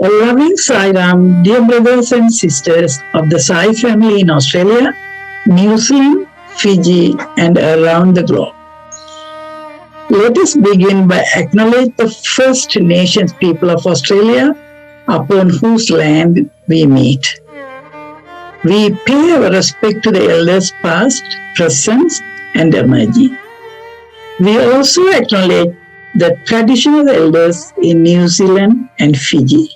A loving Sai Ram, dear brothers and sisters of the Sai family in Australia, New Zealand, Fiji, and around the globe. Let us begin by acknowledging the First Nations people of Australia, upon whose land we meet. We pay our respect to the elders past, present, and emerging. We also acknowledge the traditional elders in New Zealand and Fiji.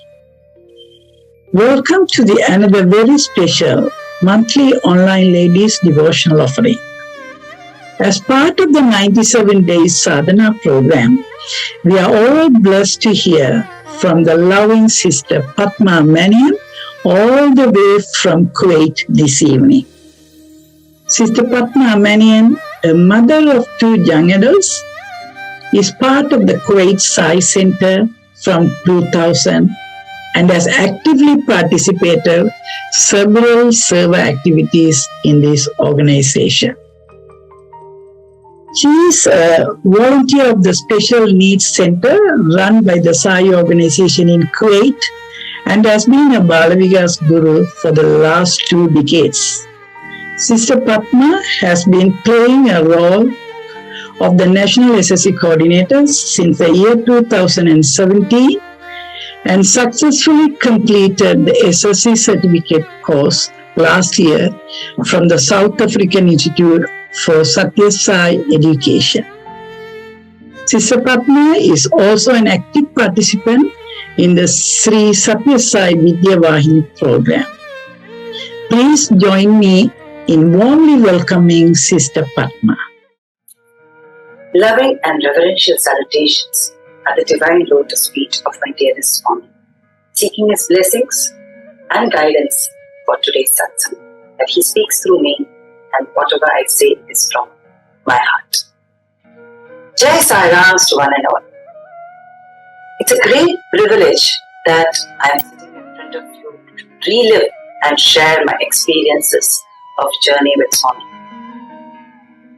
Welcome to another very special monthly online ladies devotional offering. As part of the 97 days sadhana program, we are all blessed to hear from the loving Sister Padma Manian all the way from Kuwait this evening. Sister Padma Manian, a mother of 2 young adults, is part of the Kuwait Sai Centre from 2000 and has actively participated several Seva activities in this organization. She is a volunteer of the Special Needs Center run by the Sai Organization in Kuwait and has been a Bal Vikas Guru for the last 2 decades. Sister Padma has been playing a role of the National SSE coordinator since the year 2017 and successfully completed the SSE Certificate Course last year from the South African Institute for Sathya Sai Education. Sister Padma is also an active participant in the Sathya Sai Vidya Vahini program. Please join me in warmly welcoming Sister Padma. Loving and reverential salutations at the divine lotus feet of my dearest Swami, seeking his blessings and guidance for today's Satsang, that he speaks through me and whatever I say is from my heart. Jai Sai Rams to one and all. It's a great privilege that I am sitting in front of you to relive and share my experiences of journey with Swami.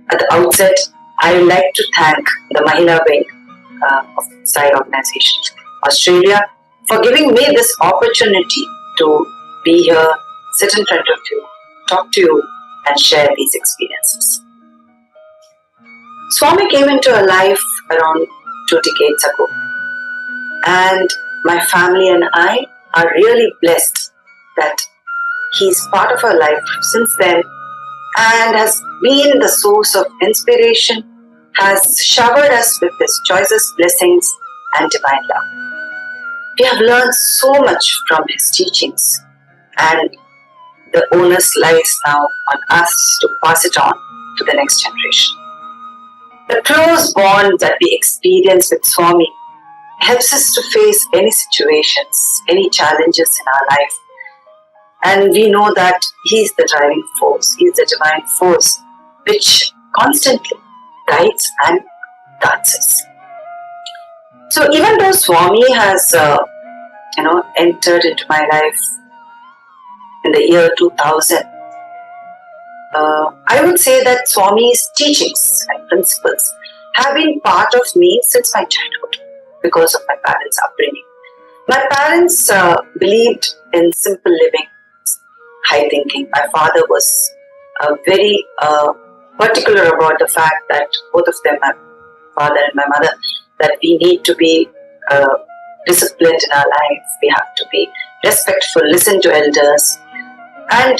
At the outset, I would like to thank the Mahila wing of Sai Organization, Australia, for giving me this opportunity to be here, sit in front of you, talk to you, and share these experiences. Swami came into our life around 2 decades ago, and my family and I are really blessed that he's part of our life since then and has been the source of inspiration, has showered us with his choicest blessings and divine love. We have learned so much from his teachings, and the onus lies now on us to pass it on to the next generation. The close bond that we experience with Swami helps us to face any situations, any challenges in our life. And we know that he is the driving force, he is the divine force which constantly guides and guards us. So even though Swami has entered into my life in the year 2000, I would say that Swami's teachings and principles have been part of me since my childhood because of my parents' upbringing. My parents believed in simple living, high thinking. My father was very particular about the fact that both of them, my father and my mother, that we need to be disciplined in our life. We have to be respectful, listen to elders, and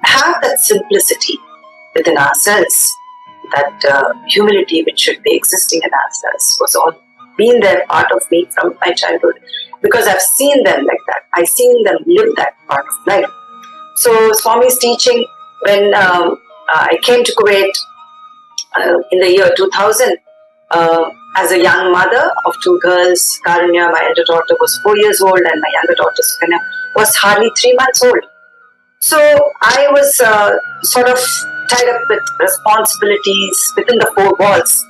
have that simplicity within ourselves, that humility which should be existing in ourselves was all been there part of me from my childhood, because I've seen them like that. I've seen them live that part of life. So Swami's teaching, when I came to Kuwait in the year 2000, as a young mother of 2 girls, Karunya, my elder daughter, was 4 years old, and my younger daughter, Sukanya, was hardly 3 months old. So I was sort of tied up with responsibilities within the 4 walls.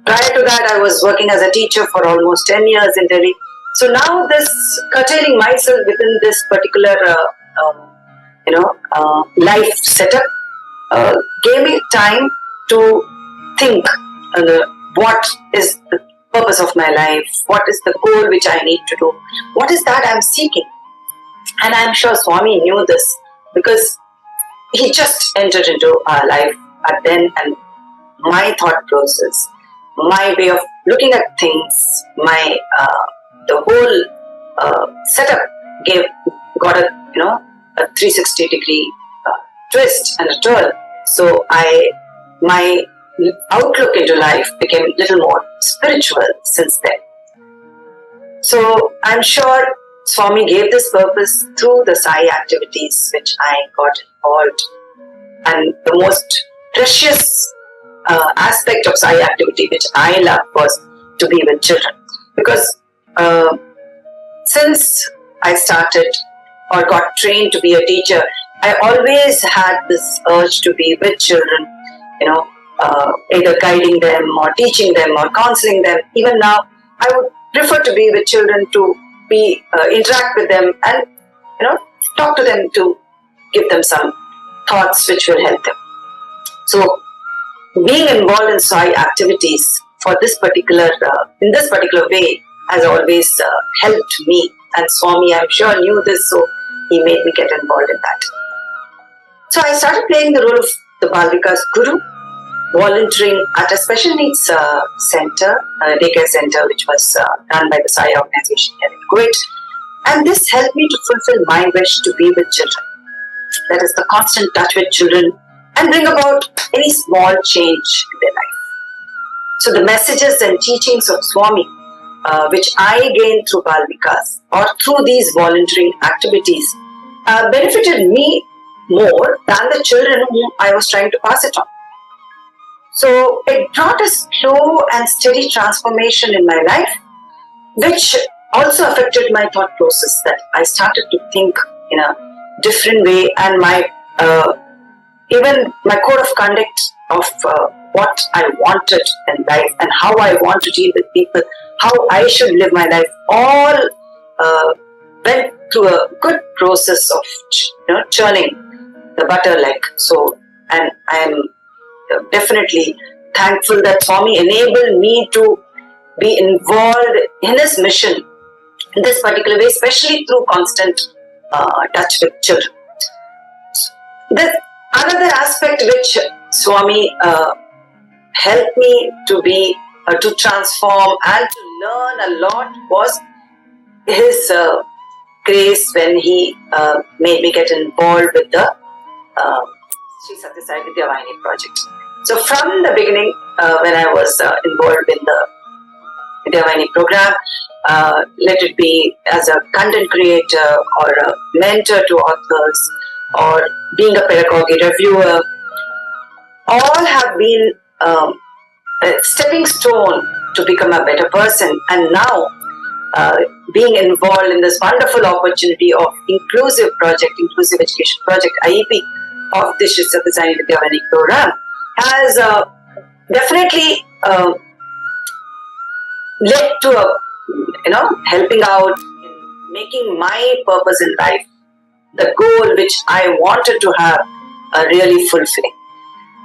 Prior to that, I was working as a teacher for almost 10 years in Delhi. So now this curtailing myself within this particular life setup gave me time to think what is the purpose of my life, what is the goal which I need to do, what is that I'm seeking. And I'm sure Swami knew this because he just entered into our life at then, and my thought process, my way of looking at things, my the whole setup got a 360-degree twist and a turn. So my outlook into life became a little more spiritual since then. So I'm sure Swami gave this purpose through the Sai activities which I got involved. And the most precious aspect of Sai activity which I love was to be with children. Because since I started or got trained to be a teacher, I always had this urge to be with children, either guiding them or teaching them or counseling them. Even now, I would prefer to be with children, to be interact with them and talk to them, to give them some thoughts which will help them. So being involved in Sai activities for this particular in this particular way has always helped me, and Swami, I'm sure, knew this, so he made me get involved in that. So I started playing the role of the Bal Vikas Guru, volunteering at a special needs center, daycare center, which was run by the Sai Organization here in Kuwait. And this helped me to fulfill my wish to be with children. That is, the constant touch with children and bring about any small change in their life. So the messages and teachings of Swami, which I gained through Bal Vikas or through these volunteering activities, benefited me more than the children whom I was trying to pass it on. So it brought a slow and steady transformation in my life, which also affected my thought process, that I started to think in a different way, and my even my code of conduct of what I wanted in life and how I want to deal with people, how I should live my life, all went through a good process of churning the butter like so. And I am definitely thankful that Swami enabled me to be involved in his mission in this particular way, especially through constant touch with children. There's another aspect which Swami helped me to be to transform and to learn a lot was his grace when he made me get involved with the Sathya Sai Vahini project. So from the beginning, when I was involved in the Vidya Vahini program, let it be as a content creator or a mentor to authors or being a pedagogy reviewer, all have been a stepping stone to become a better person. And now, being involved in this wonderful opportunity of inclusive education project, IEP, of this Sister Padma Manian program has definitely led to a helping out in making my purpose in life, the goal which I wanted to have, really fulfilling.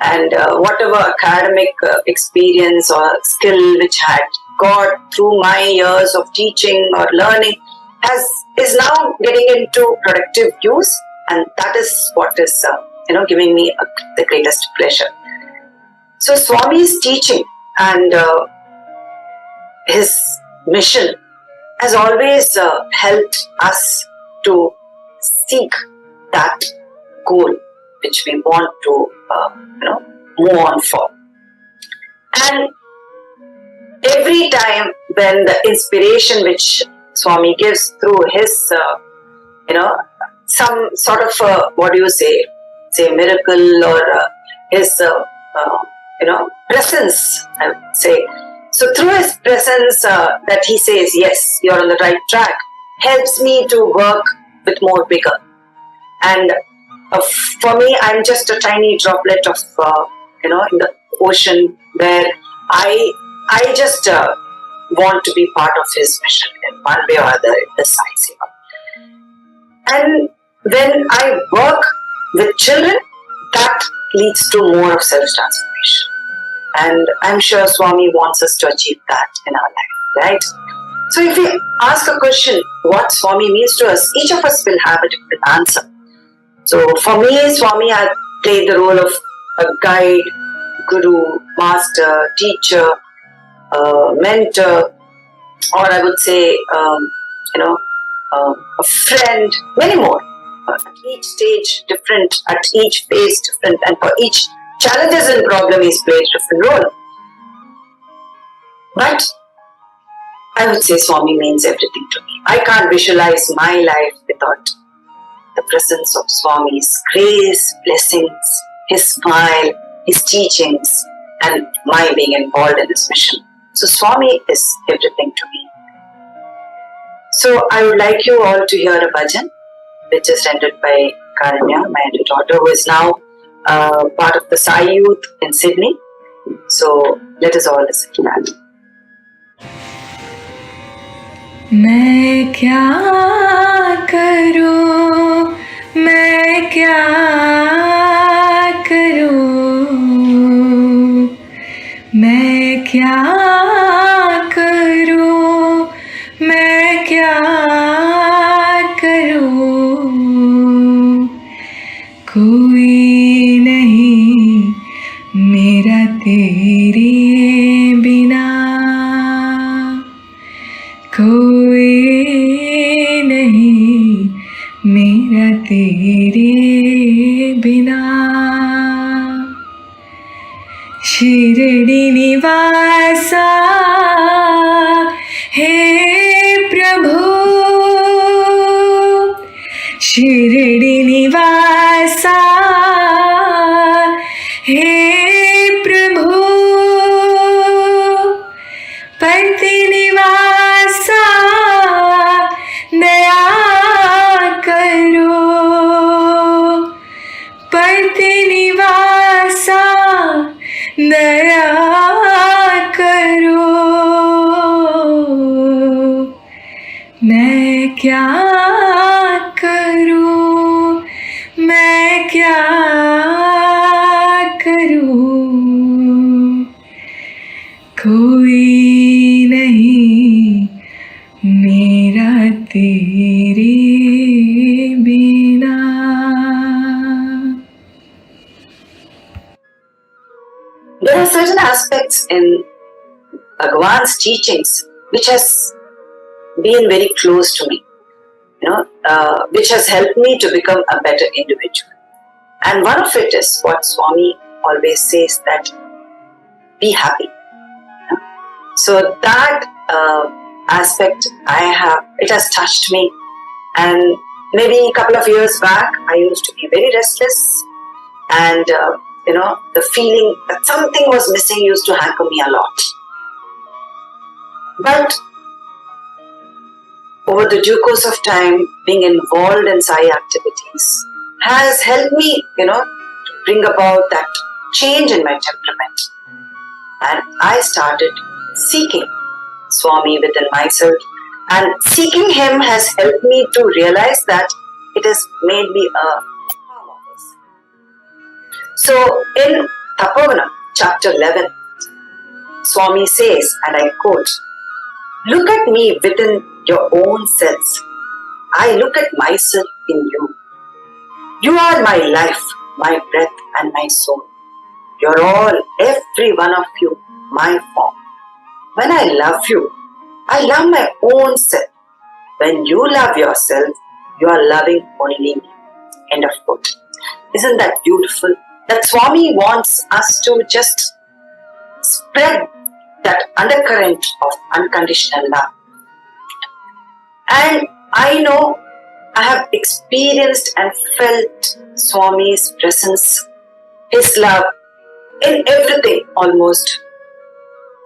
And whatever academic experience or skill which I had got through my years of teaching or learning is now getting into productive use, and that is what is giving me the greatest pleasure. So Swami's teaching and his mission has always helped us to seek that goal which we want to move on for. And every time when the inspiration which Swami gives through his some sort of say miracle or his presence, I would say. So through his presence that he says, yes, you're on the right track, helps me to work with more vigor. And for me, I'm just a tiny droplet of in the ocean, where I just want to be part of his mission in one way or other in the Sai Seva. And when I work with children, that leads to more of self-transformation. And I'm sure Swami wants us to achieve that in our life, right? So if we ask a question, what Swami means to us, each of us will have a different answer. So for me, Swami has played the role of a guide, guru, master, teacher, mentor, or I would say, a friend, many more. At each stage different, at each phase different, and for each challenges and problem he's played a different role. But I would say Swami means everything to me. I can't visualize my life without the presence of Swami's grace, blessings, his smile, his teachings, and my being involved in his mission. So Swami is everything to me. So I would like you all to hear a bhajan, which is rendered by Karanya, my elder daughter, who is now part of the Sai Youth in Sydney. So let us all listen to that. मैं क्या करूं, मैं क्या करूं, मैं क्या करूं, मैं क्या करूं, कोई नहीं मेरा तेरे बिना, कोई नहीं मेरा तेरे बिना, शिरडी निवासा हे प्रभु, शिरडी निवासा हे प्रभु, पति निवासा दया करो, पति निवासा दया करो, मैं क्या करूं, मैं क्या करूं, कोई नहीं मेरा तेरे बिना. There are certain aspects in Bhagavan's teachings which has been very close to me, which has helped me to become a better individual. And one of it is what Swami always says, that be happy. So that aspect it has touched me. And maybe a couple of years back, I used to be very restless, and the feeling that something was missing used to hanker me a lot. But over the due course of time, being involved in Sai activities has helped me, to bring about that change in my temperament. And I started seeking Swami within myself, and seeking him has helped me to realize that it has made me a calm officer. So in Tapovanam, chapter 11, Swami says, and I quote, "Look at me within your own selves. I look at myself in you. You are my life, my breath and my soul. You're all, every one of you, my form. When I love you, I love my own self. When you love yourself, you are loving only me." End of quote. Isn't that beautiful? That Swami wants us to just spread that undercurrent of unconditional love. And I know I have experienced and felt Swami's presence, his love in everything almost.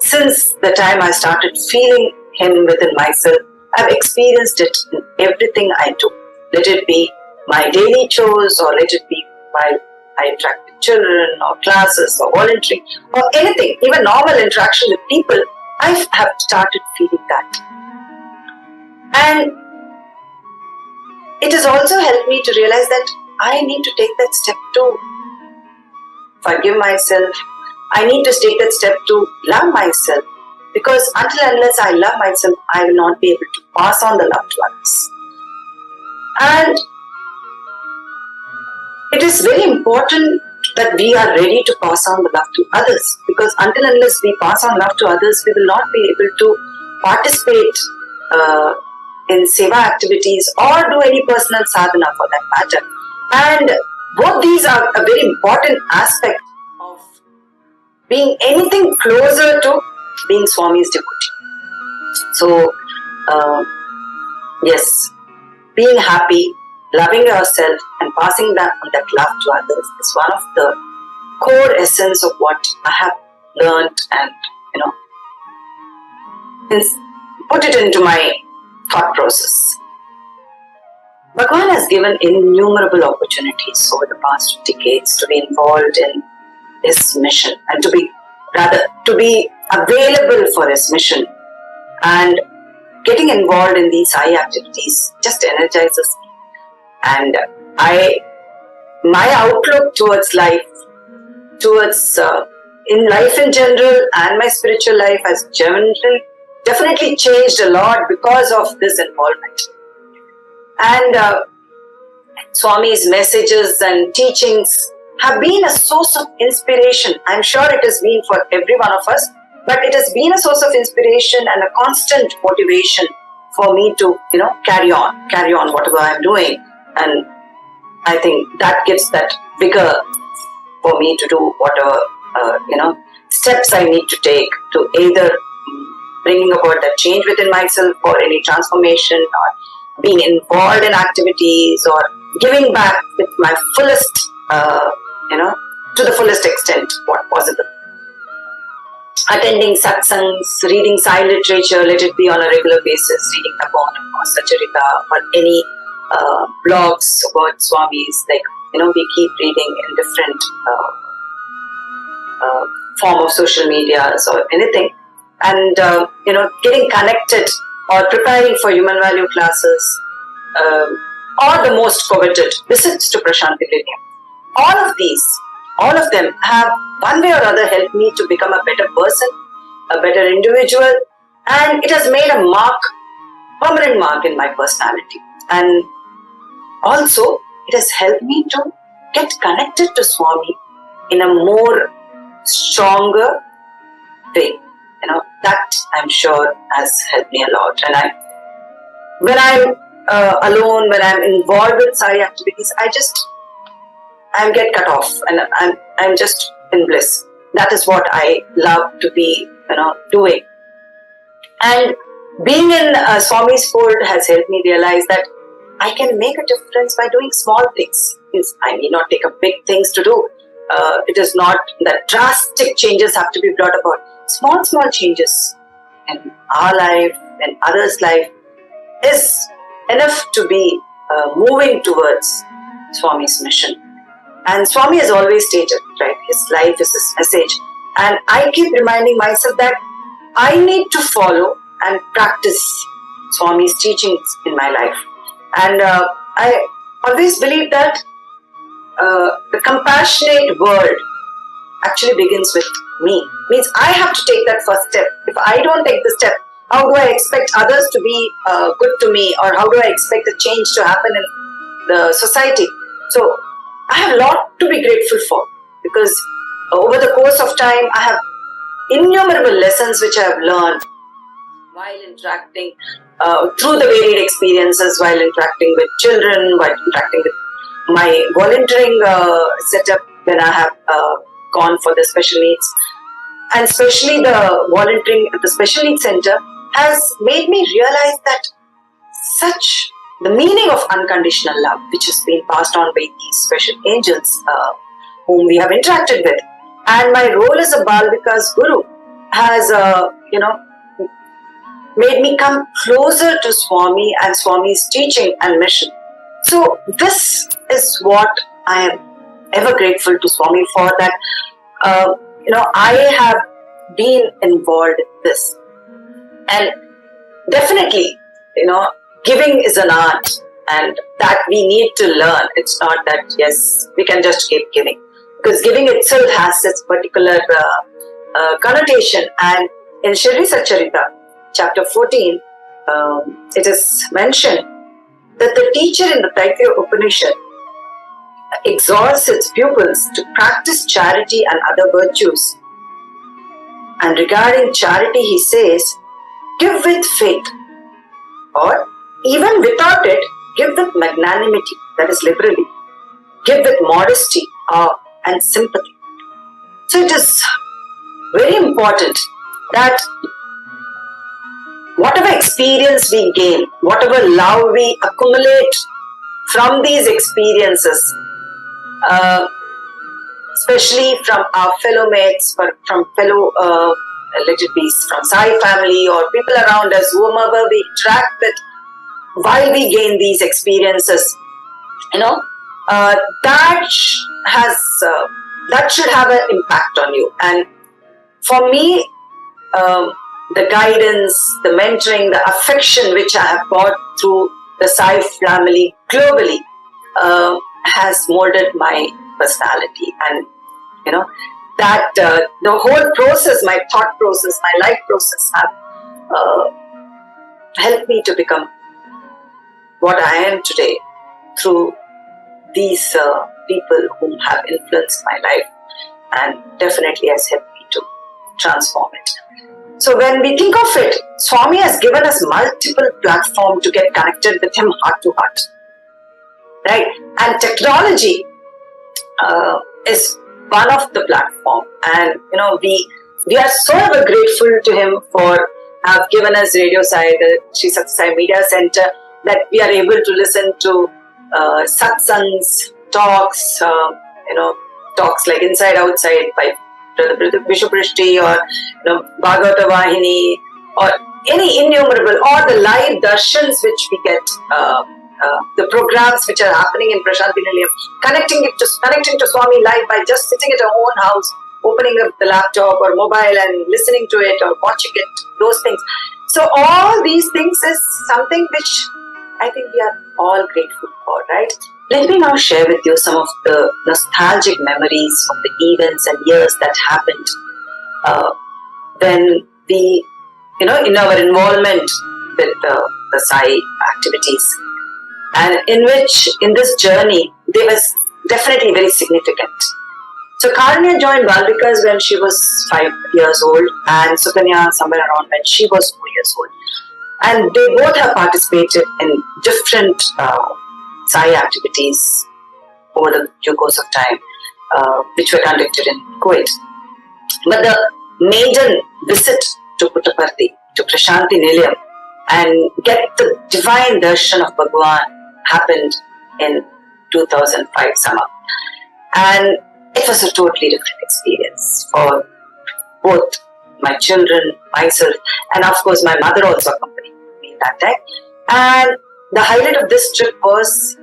Since the time I started feeling him within myself, I've experienced it in everything I do. Let it be my daily chores, or let it be while I interact with children or classes or volunteering or anything, even normal interaction with people, I have started feeling that. And it has also helped me to realize that I need to take that step to forgive myself, I need to take that step to love myself, because until and unless I love myself, I will not be able to pass on the love to others. And it is very important that we are ready to pass on the love to others, because until and unless we pass on love to others, we will not be able to participate in Seva activities or do any personal sadhana for that matter. And both these are a very important aspect of being anything closer to being Swami's devotee. So, yes, being happy, loving yourself and passing that love to others is one of the core essence of what I have learned and, put it into my thought process. Bhagavan has given innumerable opportunities over the past decades to be involved in his mission and to be available for his mission. And getting involved in these Sai activities just energizes me. And my outlook towards life, in life in general and my spiritual life has definitely changed a lot because of this involvement. And Swami's messages and teachings have been a source of inspiration. I'm sure it has been for every one of us, but it has been a source of inspiration and a constant motivation for me to, carry on whatever I'm doing. And I think that gives that vigor for me to do whatever, steps I need to take to either bringing about that change within myself or any transformation or being involved in activities or giving back with my fullest, to the fullest extent what possible. Attending satsangs, reading Sai literature, let it be on a regular basis, reading Taponim or Sacharita or any blogs about Swamis, we keep reading in different form of social medias or anything. And, getting connected or preparing for human value classes or the most coveted visits to Prashanti Nilayam. All of them have one way or other helped me to become a better person, a better individual, and it has made a permanent mark in my personality. And also, it has helped me to get connected to Swami in a more stronger way. That I'm sure has helped me a lot. And when I'm alone, when I'm involved with Sai activities, I get cut off and I'm just in bliss. That is what I love to be, doing. And being in Swami's fold has helped me realize that I can make a difference by doing small things. I need not take up big things to do. It is not that drastic changes have to be brought about. Small changes in our life and others' life is enough to be moving towards Swami's mission. And Swami has always stated, right, his life is his message. And I keep reminding myself that I need to follow and practice Swami's teachings in my life. And I always believe that the compassionate world actually begins with me. Means I have to take that first step. If I don't take the step, how do I expect others to be good to me, or how do I expect a change to happen in the society? So I have a lot to be grateful for, because over the course of time I have innumerable lessons which I have learned while interacting through the varied experiences, while interacting with children, while interacting with my volunteering setup when I have gone for the special needs. And especially the volunteering at the Special Needs Center has made me realize that the meaning of unconditional love, which has been passed on by these special angels whom we have interacted with. And my role as a Bal Vikas Guru has, made me come closer to Swami and Swami's teaching and mission. So this is what I am ever grateful to Swami for, that I have been involved in this. And definitely, giving is an art, and that we need to learn. It's not that, yes, we can just keep giving. because giving itself has its particular connotation. And in Shri Satcharita, chapter 14, it is mentioned that the teacher in the Taittiriya Upanishad exhorts its pupils to practice charity and other virtues. And regarding charity, he says, give with faith, or even without it, give with magnanimity, that is liberally. Give with modesty and sympathy. So it is very important that whatever experience we gain, whatever love we accumulate from these experiences, especially from our fellow mates, from fellow, let it be from Sai family or people around us, whomever we interact with, while we gain these experiences, that should have an impact on you. And for me, the guidance, the mentoring, the affection which I have got through the Sai family globally has molded my personality. And that the whole process, my thought process, my life process have helped me to become what I am today through these people who have influenced my life, and definitely has helped me to transform it. So when we think of it, Swami has given us multiple platforms to get connected with him heart to heart, right? And technology is one of the platform, and we are so ever grateful to him for have given us Radio Sai, the Sri Sathya Sai Media Centre, that we are able to listen to Satsangs, talks, talks like Inside Outside by Brother Bishop Rishti, or Bhagavata Vahini, or any innumerable, or the live darshans which we get, the programs which are happening in Prashanti Nilayam, connecting to Swami live by just sitting at our own house, opening up the laptop or mobile and listening to it or watching it, those things. So all these things is something which I think we are all grateful for, right? Let me now share with you some of the nostalgic memories of the events and years that happened when we, in our involvement with the Sai activities, and in this journey, they was definitely very significant. So Karnya joined Bal Vikas when she was 5 years old, and Sukanya somewhere around when she was 4 years old. And they both have participated in different Sai activities over the due course of time, which were conducted in Kuwait. But the maiden visit to Puttaparthi, to Prashanti Nilayam, and get the divine darshan of Bhagwan happened in 2005 summer. And it was a totally different experience for both my children, myself, and of course my mother also accompanied me that time. And the highlight of this trip was,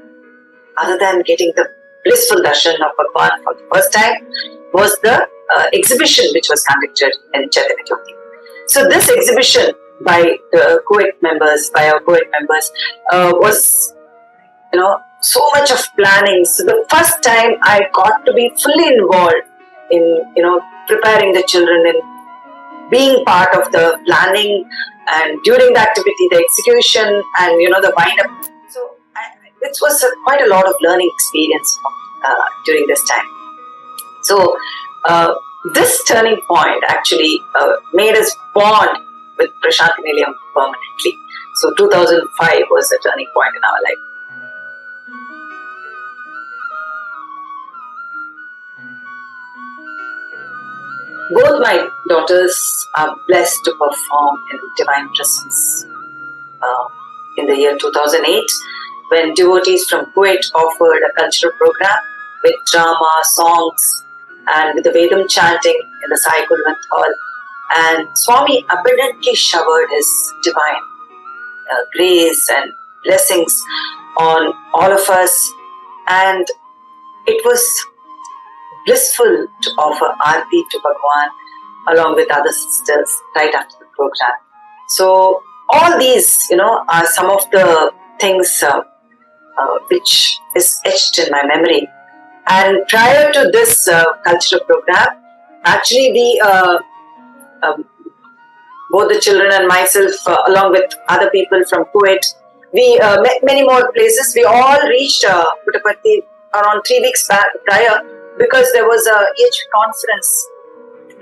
other than getting the blissful darshan of Bhagwan for the first time, was the exhibition which was conducted in Chaitanya Jyoti. So this exhibition by the Kuwait members, was, so much of planning. So the first time I got to be fully involved in, preparing the children and being part of the planning, and during the activity, the execution, and, the wind-up. So it was quite a lot of learning experience during this time. So this turning point actually made us bond with Prashanti Nilayam permanently. So 2005 was the turning point in our life. Both my daughters are blessed to perform in Divine Presence in the year 2008, when devotees from Kuwait offered a cultural program with drama, songs, and with the Vedam chanting in the Sai Kulwant Hall. And Swami abundantly showered his divine grace and blessings on all of us. And it was blissful to offer Aarti to Bhagwan along with other sisters right after the program. So all these, are some of the things which is etched in my memory. And prior to this cultural program, actually both the children and myself, along with other people from Kuwait, we met many more places. We all reached Puttaparthi around 3 weeks prior, because there was a EHV conference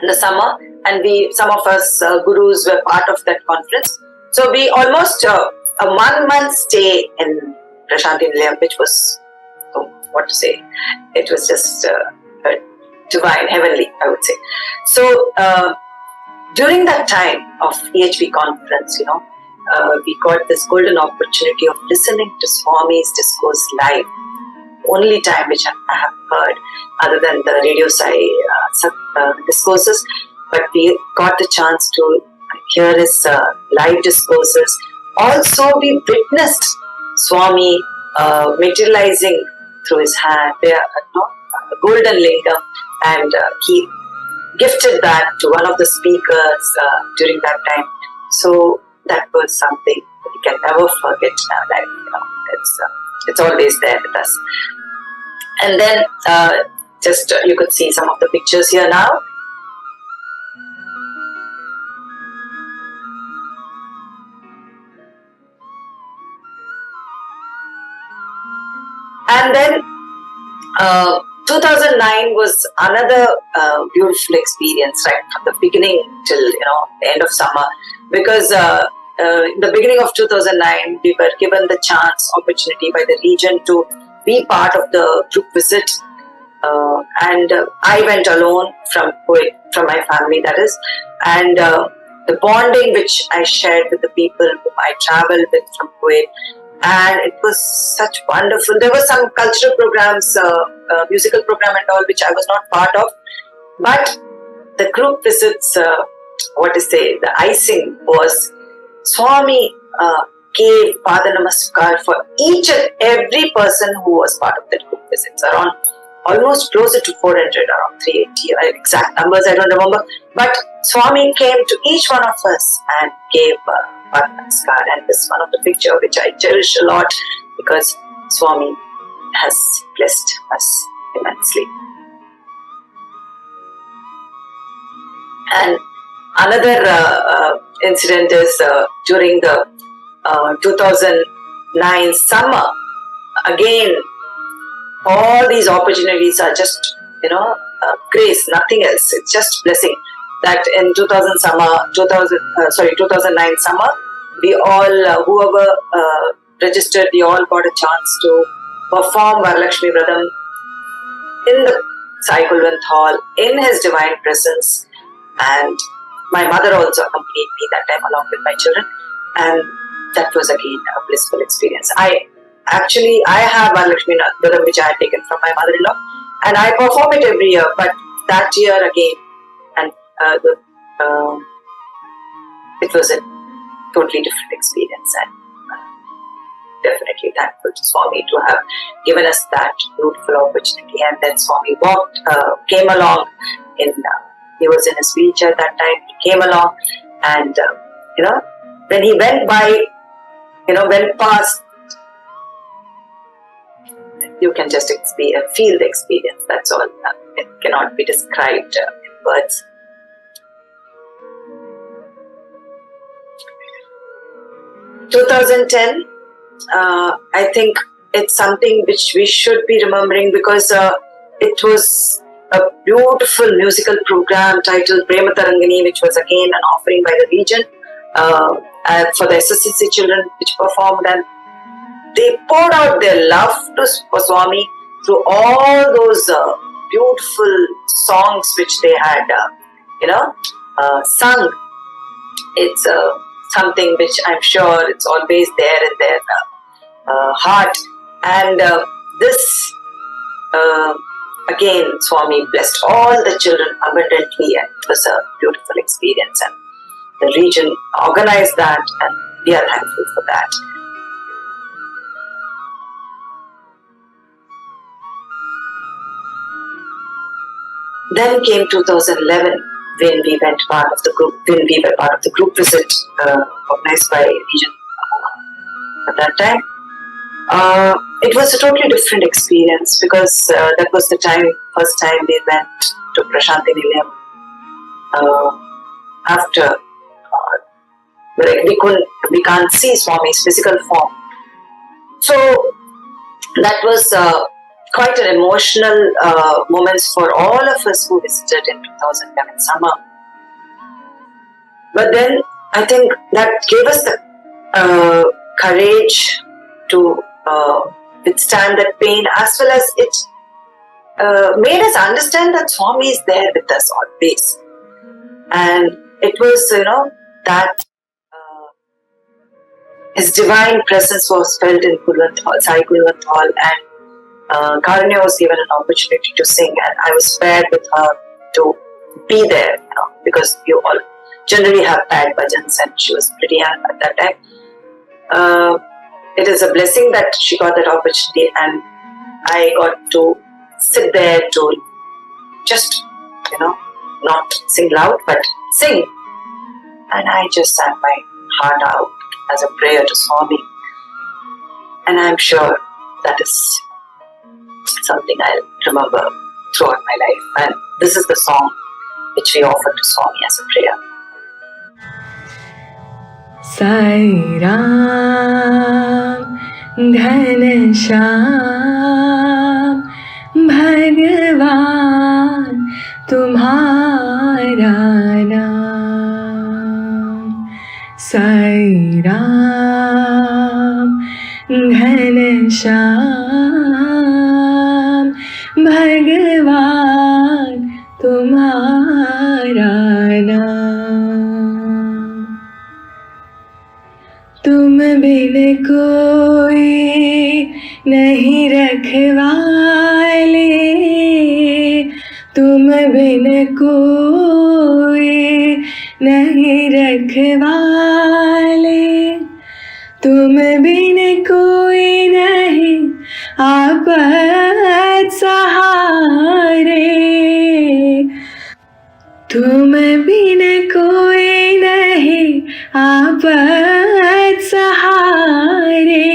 in the summer, and some of us gurus were part of that conference. So we almost a 1 month stay in Prashanti Nilayam, which was, what to say, it was just divine, heavenly, I would say. So during that time of EHV conference, we got this golden opportunity of listening to Swami's discourse live. Only time which I have heard, other than the Radio Sai discourses, but we got the chance to hear his live discourses. Also, we witnessed Swami materializing through his hand, a golden lingam, and he gifted that to one of the speakers during that time. So that was something we can never forget in our life. It's always there with us. And then you could see some of the pictures here now. And then 2009 was another beautiful experience, right from the beginning till the end of summer, because in the beginning of 2009 we were given the opportunity by the region to be part of the group visit, and I went alone from Kuwait, from my family, that is, and the bonding which I shared with the people whom I traveled with from Kuwait, and it was such wonderful. There were some cultural programs, musical program and all, which I was not part of, but the group visits, the icing was Swami gave Pada Namaskar for each and every person who was part of that group visits, around almost closer to 400, around 380, exact numbers I don't remember, but Swami came to each one of us and gave Pada Namaskar, and this is one of the picture which I cherish a lot, because Swami has blessed us immensely. And another incident is during the 2009 summer. Again, all these opportunities are just, grace, nothing else. It's just blessing. That in 2009 summer, we all, whoever registered, we all got a chance to perform Varalakshmi Vradam in the Sai Hall, in his divine presence. And my mother also accompanied me that time along with my children, and that was again a blissful experience. I have Varalakshmi Vradam which I had taken from my mother-in-law, and I perform it every year, but that year again, and it was a totally different experience, and definitely thankful to Swami to have given us that beautiful opportunity. And then Swami came along he was in his wheelchair that time. He came along, and when he went by, went past, you can just feel the experience. That's all. It cannot be described in words. In 2010, I think it's something which we should be remembering, because it was a beautiful musical program titled Prema Tarangini, which was again an offering by the region for the SSE children, which performed, and they poured out their love for Swami through all those beautiful songs which they had sung. It's something which I'm sure it's always there in their heart, and this again, Swami blessed all the children abundantly, and it was a beautiful experience, and the region organized that, and we are thankful for that. Then came 2011, when we were part of the group visit organized by region at that time. It was a totally different experience because that was the first time we went to Prashanti Nilayam. After we can't see Swami's physical form. So that was quite an emotional moments for all of us who visited in 2011 summer. But then I think that gave us the courage to withstand that pain, as well as it made us understand that Swami is there with us always. And it was, that his divine presence was felt in Sai Hall, and Karunya was given an opportunity to sing, and I was paired with her to be there, because you all generally have paired bhajans, and she was pretty young at that time. It is a blessing that she got that opportunity, and I got to sit there to just, not sing loud, but sing. And I just sang my heart out as a prayer to Swami. And I'm sure that is something I'll remember throughout my life. And this is the song which we offer to Swami as a prayer. Sai Ram Dhan Shyam Bhagwan Tumhara Naam. Sai Ram Dhan Shyam Bhagwan Tumhara Naam. तुम बिन कोई नहीं रखवाले, तुम बिन कोई नहीं रखवाले, तुम बिन कोई नहीं आपद सहारे, तुम बिन कोई नहीं आपद सहारे,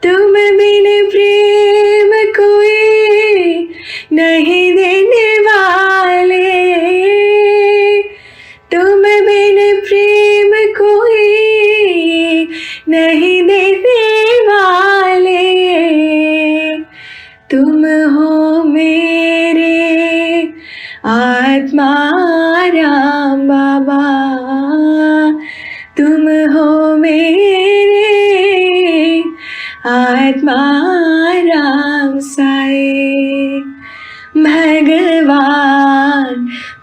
तुम बिन प्रेम कोई नहीं देने वाले, तुम बिन प्रेम कोई नहीं देने वाले, तुम हो मेरे आत्मा राम बाबा, तुम हो मेरे आत्मा राम साई, भगवान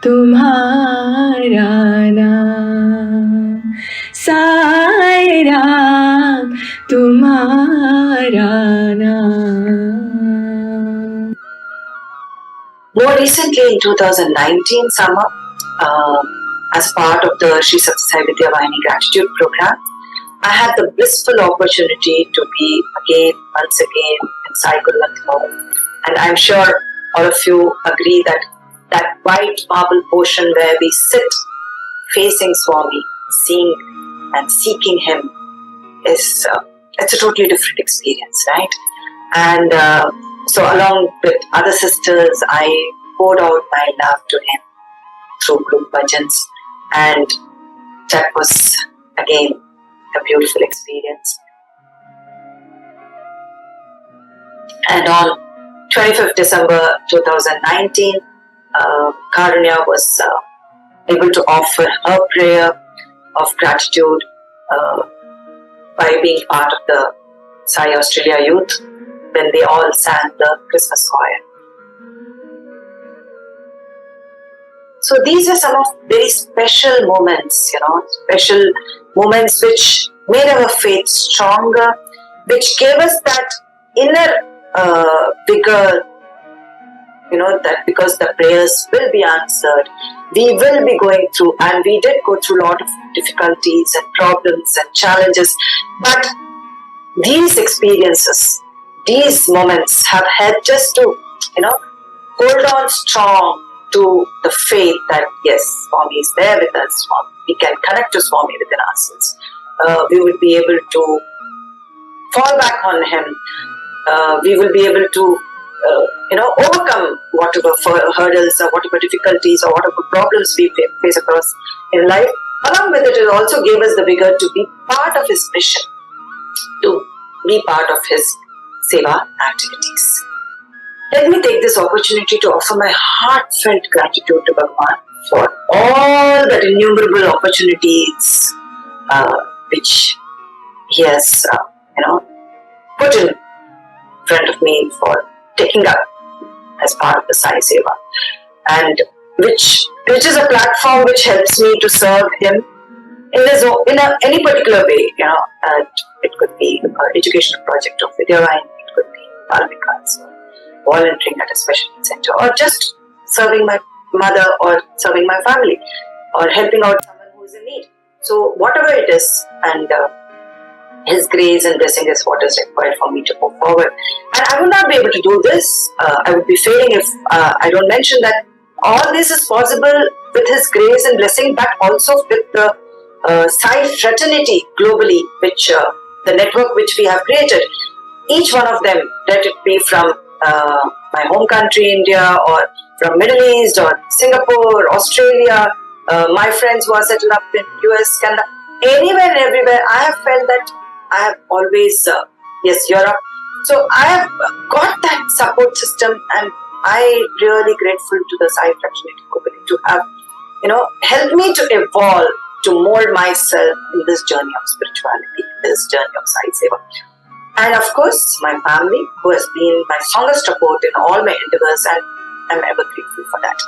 तुम्हारा नाम, साई राम तुम्हारा नाम. More recently, in 2019 summer, as part of the Sri Sathya Sai Vidya Vahini Gratitude Program, I had the blissful opportunity to be once again in Sai Hall. And I'm sure all of you agree that that white marble portion where we sit facing Swami, seeing and seeking him, is it's a totally different experience, right? And so along with other sisters, I poured out my love to him through group bhajans, and that was again a beautiful experience. And on 25th December 2019, Karunya was able to offer her prayer of gratitude by being part of the Sai Australia youth when they all sang the Christmas choir. So these are some of very special moments, special moments which made our faith stronger, which gave us that inner vigor, that because the prayers will be answered, we will be going through, and we did go through a lot of difficulties and problems and challenges, but these experiences, these moments have helped us to, hold on strong to the faith that yes, Swami is there with us, we can connect to Swami within ourselves. We would be able to fall back on Him, we will be able to overcome whatever hurdles or whatever difficulties or whatever problems we face across in life. Along with it, it also gave us the vigor to be part of His mission, to be part of His Seva activities. Let me take this opportunity to offer my heartfelt gratitude to Bhagwan for all the innumerable opportunities which He has, put in front of me for taking up as part of the Sai Seva, and which is a platform which helps me to serve Him in any particular way. It could be an educational project of Vidya, it could be Bal Vikas, volunteering at a special needs center, or just serving my mother or serving my family, or helping out someone who is in need. So whatever it is, and His grace and blessing is what is required for me to move forward. And I would not be able to do this. I would be failing if I don't mention that all this is possible with His grace and blessing, but also with the Sai fraternity globally, which the network which we have created. Each one of them, let it be from my home country, India, or from Middle East, or Singapore, Australia, my friends who are settled up in US, Canada, anywhere and everywhere, I have felt that I have always, Europe. So I have got that support system, and I really grateful to the Sai fraternity globally to have, helped me to evolve, to mold myself in this journey of spirituality, this journey of Sai Seva. And of course, my family, who has been my strongest support in all my endeavors, and I'm ever grateful for that.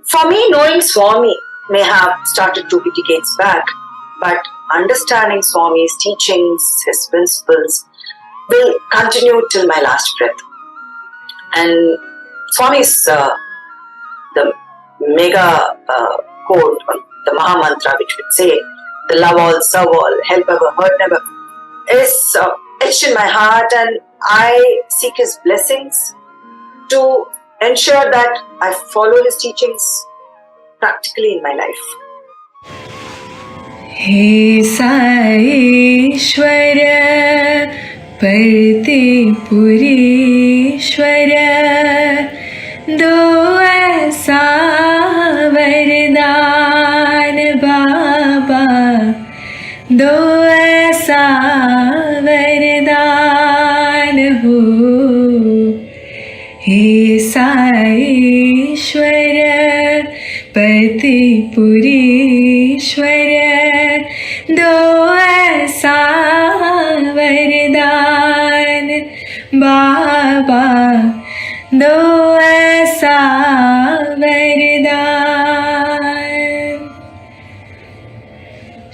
For me, knowing Swami may have started 2 decades back, but understanding Swami's teachings, His principles, will continue till my last breath. And Swami's the mega code, the Maha Mantra, which would say, the love all, serve all, help ever, hurt never, is etched in my heart, and I seek His blessings to ensure that I follow His teachings practically in my life. हे साईश्वर परते पुरीश्वर दो ऐसा वरदान बाबा, दो ऐसा वरदान हो। हे साईश्वर परते पुरीश्वर दो ऐसा वरदान बाबा, दो ऐसा वरदान।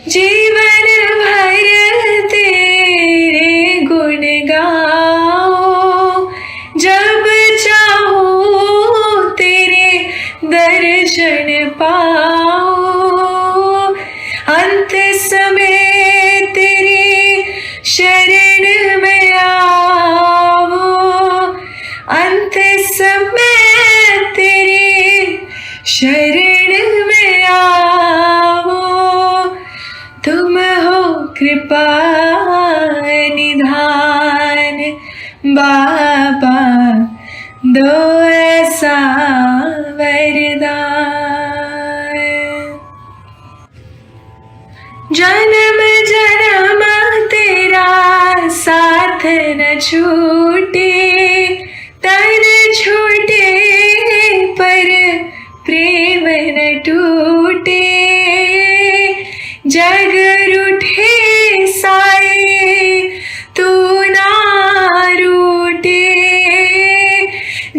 जीवन भर तेरे गुण गाओ, जब चाहो तेरे दर्शन पाओ, अंत समय तेरी शरण में आओ, अंत समय तेरी शरण में आओ। तुम हो कृपा निधान बाबा, दो ऐसा वरदान। जन्म जन्म तेरा साथ न छूटे, तन छूटे पर प्रेम न टूटे। जग रूठे साए तू ना रूठे,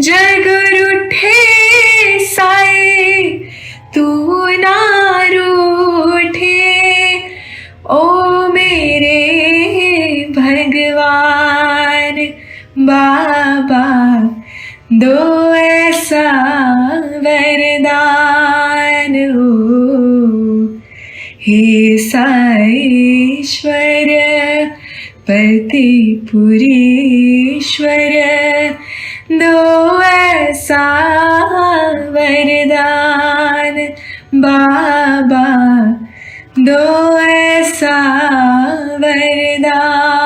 जग रूठे साए तू ना रूठे। ओ मेरे भगवान बाबा, दो ऐसा वरदान हो। हे साईश्वर परते पुरीश्वर दो ऐसा वरदान बाबा, दो ऐसा वरदान।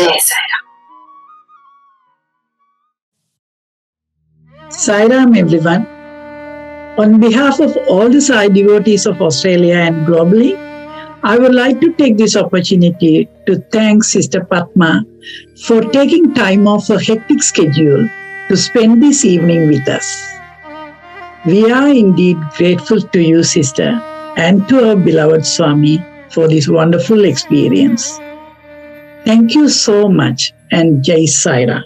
Jai Sai Ram. Sai Ram, everyone. On behalf of all the Sai devotees of Australia and globally, I would like to take this opportunity to thank Sister Padma for taking time off her hectic schedule to spend this evening with us. We are indeed grateful to you, Sister, and to our beloved Swami for this wonderful experience. Thank you so much, and Jai Sai Ram.